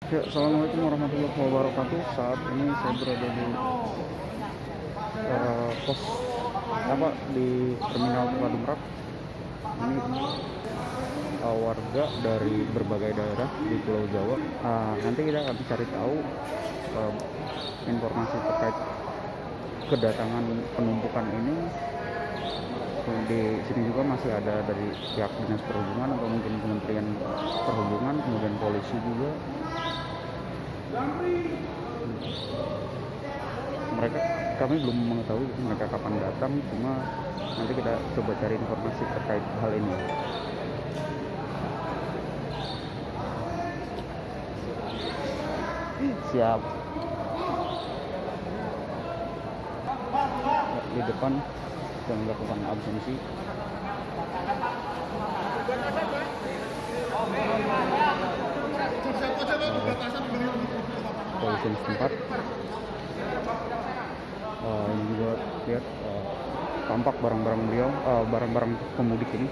Ya, assalamualaikum warahmatullahi wabarakatuh. Saat ini saya berada di pos di terminal Terpadu Merak. Ini warga dari berbagai daerah di Pulau Jawa. Nanti kita akan cari tahu informasi terkait kedatangan penumpukan ini. Di sini juga masih ada dari pihak Dinas Perhubungan atau mungkin Kementerian Perhubungan, kemudian polisi juga. Kami belum mengetahui mereka kapan datang, cuma nanti kita coba cari informasi terkait hal ini. Siap. Di depan sedang melakukan absensi. Polisi setempat. Ini juga lihat tampak barang-barang beliau, barang-barang pemudik ini.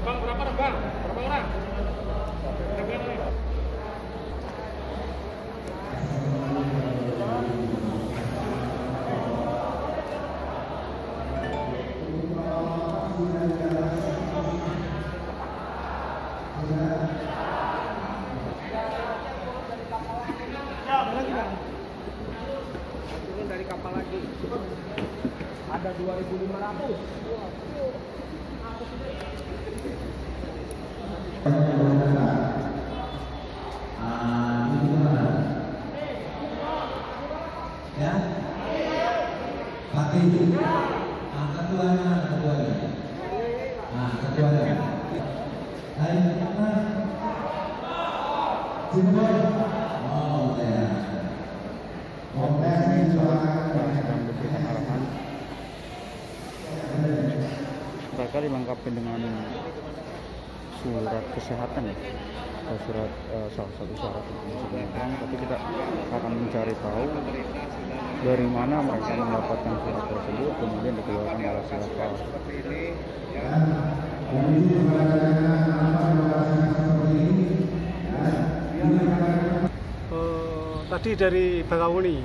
Bang, berapa orang? Berapa orang? Turun dari kapal lagi. Ada 2.500. Ya, pakai itu. Ketuanya. Ketuanya. Ayo, Jumbo. Oh ya. Sedang diberikan arahan. Mereka dilengkapi dengan surat kesehatan ya, atau surat salah satu syarat untuk masuk penumpang. Tapi kita akan mencari tahu dari mana mereka mendapatkan surat tersebut, kemudian dikeluarkan oleh siapa. Tadi dari Bakahuni.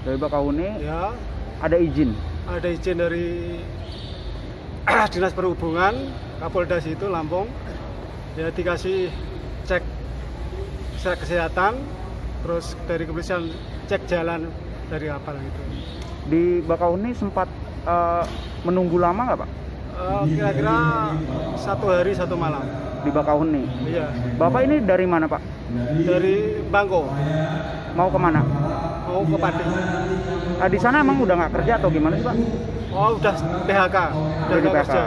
Dari Bakahuni Ya, ada izin. ada izin dari Dinas Perhubungan, Kapolda situ Lampung. Ya, dikasih cek kesehatan, terus dari kepolisian cek jalan dari kapal gitu. Di Bakahuni sempat menunggu lama nggak Pak? Kira-kira 1 hari 1 malam. Di Bakahuni. Iya, Bapak ini dari mana Pak? dari Bangko Mau kemana? mau ke Pati. Di sana emang udah nggak kerja atau gimana sih Pak? Oh, udah PHK, udah Di nggak PHK. kerja.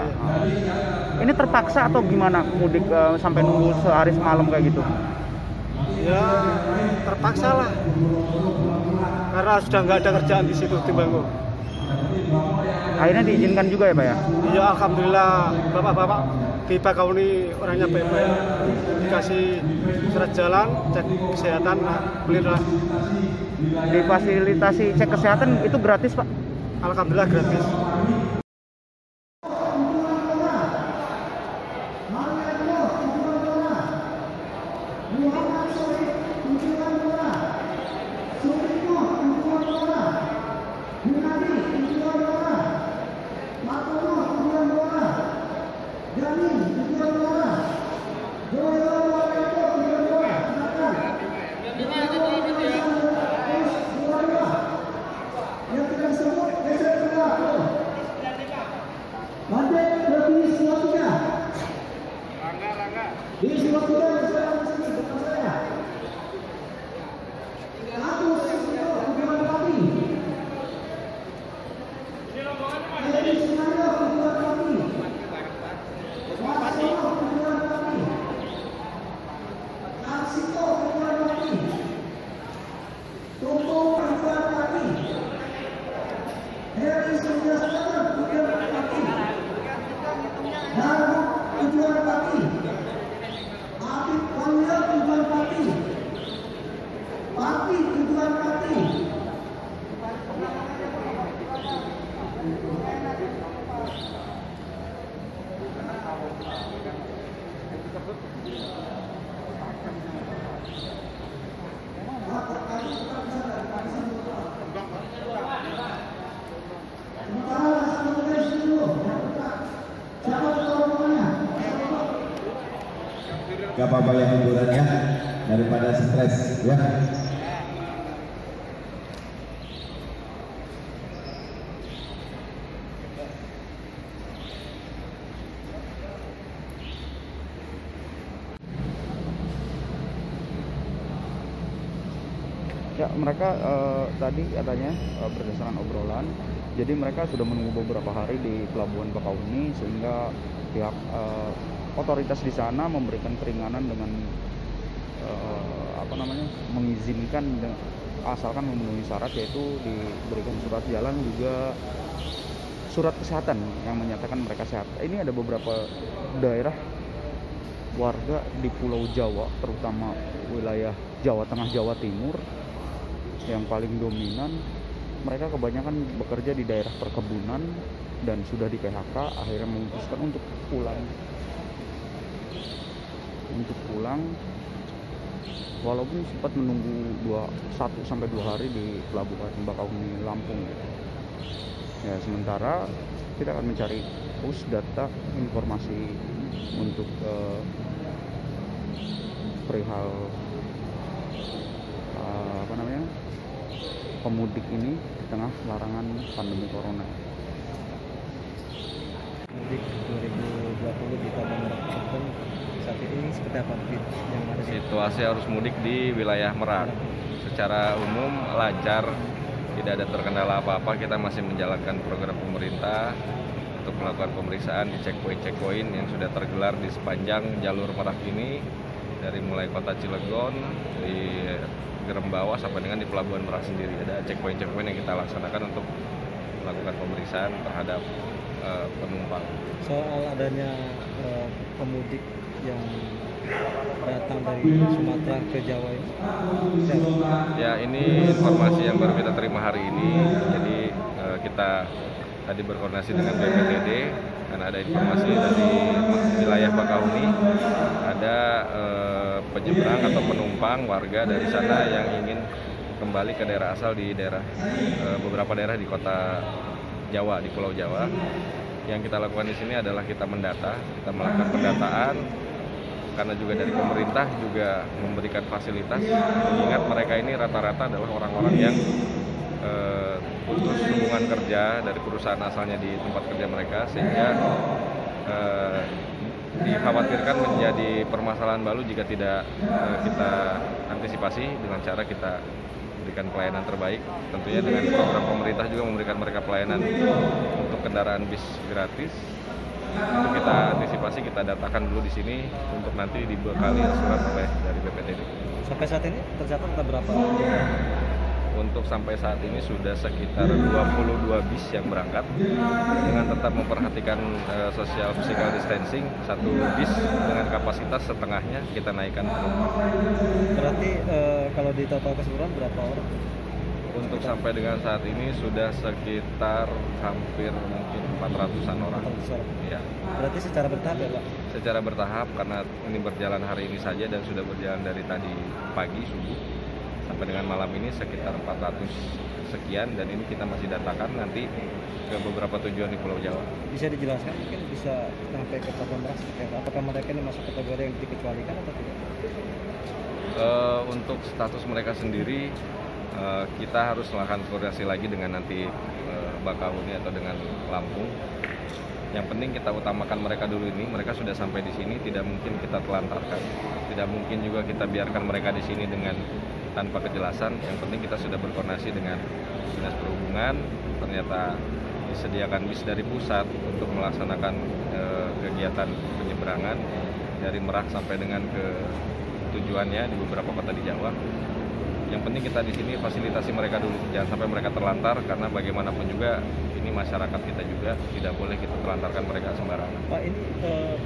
Ini terpaksa atau gimana mudik sampai nunggu sehari semalam kayak gitu? Ya, terpaksa lah, karena sudah nggak ada kerjaan di situ di Bangko. Akhirnya diizinkan juga ya Pak ya? Ya, alhamdulillah bapak-bapak di Bakahuni orangnya baik-baik, dikasih surat jalan, cek kesehatan, clear lah. Difasilitasi cek kesehatan itu gratis Pak? Alhamdulillah gratis. Pati. Habib Khalil tujuan Pati. Pati tujuan Pati. Gak apa-apa yang hiburan ya, daripada stres ya. Ya, mereka tadi katanya berdasarkan obrolan, jadi mereka sudah menunggu beberapa hari di Pelabuhan Bakauheni sehingga pihak otoritas di sana memberikan keringanan dengan mengizinkan asalkan memenuhi syarat, yaitu diberikan surat jalan juga surat kesehatan yang menyatakan mereka sehat. Ini ada beberapa daerah warga di Pulau Jawa, terutama wilayah Jawa Tengah, Jawa Timur yang paling dominan. Mereka kebanyakan bekerja di daerah perkebunan dan sudah di PHK, akhirnya memutuskan untuk pulang walaupun sempat menunggu 1-2 hari di Pelabuhan Bakauheni, Lampung gitu. Ya, sementara kita akan mencari data informasi untuk perihal pemudik ini di tengah larangan pandemi corona. Mudik 2020 di Pelabuhan Bakauheni saat ini seperti apa yang ada? Situasi arus mudik di wilayah Merak secara umum lancar, tidak ada terkendala apa-apa. Kita masih menjalankan program pemerintah untuk melakukan pemeriksaan di checkpoint yang sudah tergelar di sepanjang jalur Merak ini, dari mulai kota Cilegon, di Gerembawa sampai dengan di Pelabuhan Merak sendiri. Ada checkpoint yang kita laksanakan untuk melakukan pemeriksaan terhadap penumpang. Soal adanya pemudik yang datang dari Sumatera ke Jawa ini, ya ini informasi yang baru kita terima hari ini. Jadi kita tadi berkoordinasi dengan BPTD karena ada informasi dari wilayah Bakauheni ada penyeberang atau penumpang warga dari sana yang ingin kembali ke daerah asal di beberapa daerah di kota Jawa, di Pulau Jawa. Yang kita lakukan di sini adalah kita melakukan pendataan, karena juga dari pemerintah juga memberikan fasilitas. Ingat, mereka ini rata-rata adalah orang-orang yang putus hubungan kerja dari perusahaan asalnya di tempat kerja mereka, sehingga dikhawatirkan menjadi permasalahan baru jika tidak kita antisipasi dengan cara kita berikan pelayanan terbaik. Tentunya dengan program pemerintah juga memberikan mereka pelayanan untuk kendaraan bis gratis. Itu kita antisipasi, kita datakan dulu di sini untuk nanti dibekali surat oleh dari BPTD. sampai saat ini tercatat ada berapa? Untuk sampai saat ini sudah sekitar 22 bis yang berangkat dengan tetap memperhatikan social physical distancing. Satu bis dengan kapasitas setengahnya kita naikkan penumpang. Berarti kalau di total keseluruhan berapa orang? Untuk sampai dengan saat ini sudah sekitar hampir mungkin 400-an orang. 400 orang. Ya. Berarti secara bertahap ya Pak? Secara bertahap, karena ini berjalan hari ini saja dan sudah berjalan dari tadi pagi subuh sampai dengan malam ini sekitar 400 sekian, dan ini kita masih datakan nanti ke beberapa tujuan di Pulau Jawa. Bisa dijelaskan mungkin bisa sampai ke Pelabuhan Merak seperti apa? Apakah mereka ini masuk kategori yang dikecualikan atau tidak? Untuk status mereka sendiri kita harus melakukan koordinasi lagi dengan nanti Bakauheni atau dengan Lampung. Yang penting kita utamakan mereka dulu ini. Mereka sudah sampai di sini, tidak mungkin kita telantarkan. Tidak mungkin juga kita biarkan mereka di sini dengan tanpa kejelasan. Yang penting kita sudah berkoordinasi dengan Dinas Perhubungan. Ternyata disediakan bis dari pusat untuk melaksanakan kegiatan penyeberangan dari Merak sampai dengan ke tujuannya di beberapa kota di Jawa. Yang penting kita di sini fasilitasi mereka dulu, jangan sampai mereka terlantar, karena bagaimanapun juga ini masyarakat kita juga, tidak boleh kita terlantarkan mereka sembarangan. Pak, ini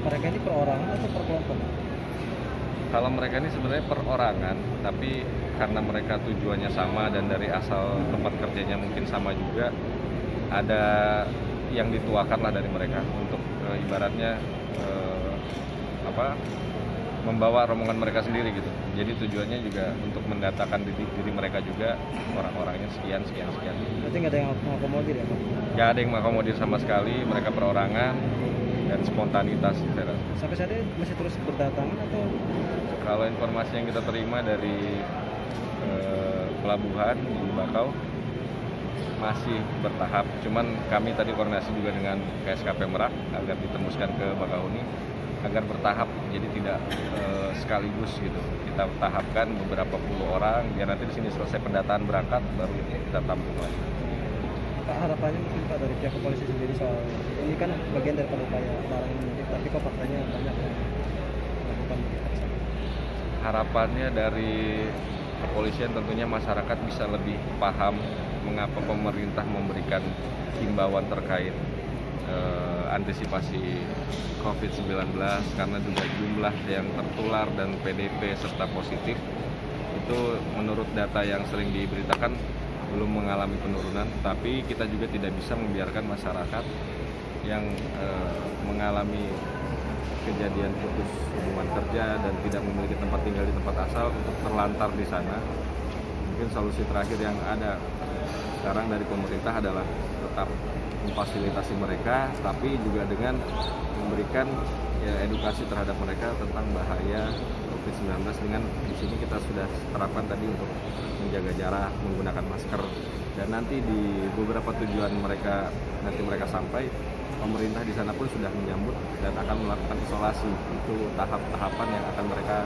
mereka ini perorangan atau per kelompok? Kalau mereka ini sebenarnya perorangan, tapi karena mereka tujuannya sama dan dari asal tempat kerjanya mungkin sama juga, ada yang dituakan lah dari mereka untuk ibaratnya membawa rombongan mereka sendiri gitu. Jadi tujuannya juga untuk mendatakan diri mereka juga, orang-orangnya sekian. Berarti nggak ada yang mengakomodir ya, Pak? Nggak ada yang mengakomodir sama sekali, mereka perorangan dan spontanitas. Saya rasa. Sampai saat ini masih terus berdatangan atau? Kalau informasi yang kita terima dari pelabuhan di Bakau masih bertahap, cuman kami tadi koordinasi juga dengan KSKP Merak agar ditembuskan ke Bakauheni agar bertahap, jadi tidak sekaligus gitu. Kita tahapkan beberapa puluh orang biar nanti di sini selesai pendataan berangkat baru kita tampung lagi. Pak, harapannya mungkin Pak dari pihak kepolisian sendiri soal ini kan bagian daripada upaya larangan mudik, tapi kok faktanya banyak yang melakukan mudik paksa. Harapannya dari kepolisian tentunya masyarakat bisa lebih paham mengapa pemerintah memberikan himbauan terkait antisipasi COVID-19, karena juga jumlah yang tertular dan PDP serta positif itu menurut data yang sering diberitakan belum mengalami penurunan, tapi kita juga tidak bisa membiarkan masyarakat yang mengalami kejadian putus hubungan kerja dan tidak memiliki tempat tinggal di tempat asal untuk terlantar di sana. Mungkin solusi terakhir yang ada sekarang dari pemerintah adalah tetap memfasilitasi mereka, tapi juga dengan memberikan edukasi terhadap mereka tentang bahaya COVID-19 dengan di sini kita sudah terapkan tadi untuk menjaga jarak, menggunakan masker, dan nanti di beberapa tujuan mereka sampai, pemerintah di sana pun sudah menyambut dan akan melakukan isolasi. Itu tahap-tahapan yang akan mereka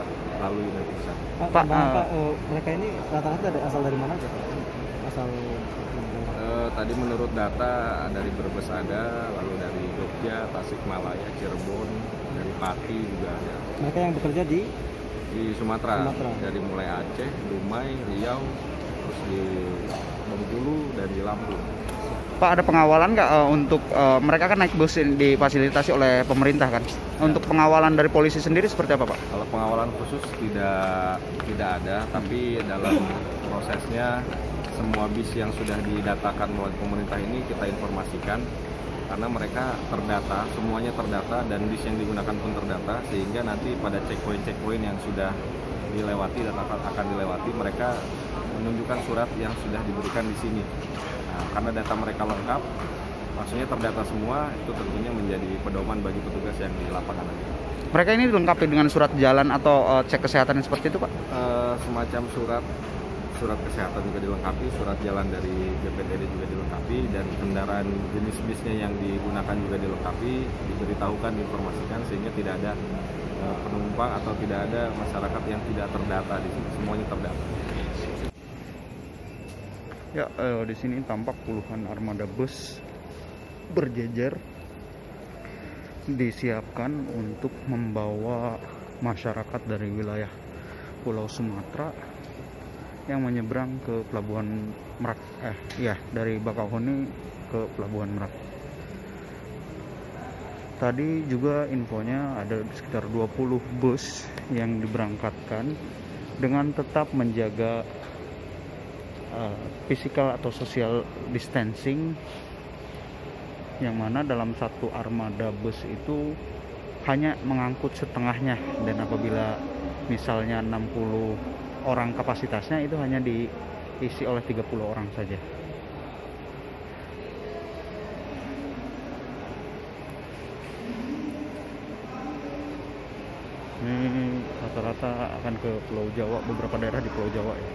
lalui nanti di sana. Pak, mereka ini rata-rata asal dari mana aja? Asal tadi menurut data dari Brebes ada, lalu dari Jogja, Tasikmalaya, Cirebon, dari Pati juga ada. Mereka yang bekerja di Sumatera. Dari mulai Aceh, Dumai, Riau, terus di Bengkulu dan di Lampung. Pak, ada pengawalan nggak untuk mereka kan naik bus difasilitasi oleh pemerintah kan? Untuk pengawalan dari polisi sendiri seperti apa, Pak? Kalau pengawalan khusus tidak ada, tapi dalam prosesnya semua bis yang sudah didatakan oleh pemerintah ini kita informasikan, karena mereka terdata, semuanya terdata, dan bis yang digunakan pun terdata, sehingga nanti pada checkpoint yang sudah dilewati dan akan dilewati, mereka menunjukkan surat yang sudah diberikan di sini. Nah, karena data mereka lengkap, maksudnya terdata semua, itu tentunya menjadi pedoman bagi petugas yang di lapangan nanti. Mereka ini dilengkapi dengan surat jalan atau cek kesehatan seperti itu, Pak? Semacam surat kesehatan juga dilengkapi, surat jalan dari BPTD juga dilengkapi, dan kendaraan jenis bisnya yang digunakan juga dilengkapi, diberitahukan, diinformasikan, sehingga tidak ada penumpang atau tidak ada masyarakat yang tidak terdata di sini, semuanya terdata. Ya, di sini tampak puluhan armada bus berjejer disiapkan untuk membawa masyarakat dari wilayah Pulau Sumatera yang menyeberang ke Pelabuhan Merak, dari Bakauheni ke Pelabuhan Merak. Tadi juga infonya ada sekitar 20 bus yang diberangkatkan dengan tetap menjaga physical atau social distancing, yang mana dalam satu armada bus itu hanya mengangkut setengahnya, dan apabila misalnya 60 orang kapasitasnya, itu hanya diisi oleh 30 orang saja. Ini rata-rata akan ke Pulau Jawa, beberapa daerah di Pulau Jawa ya.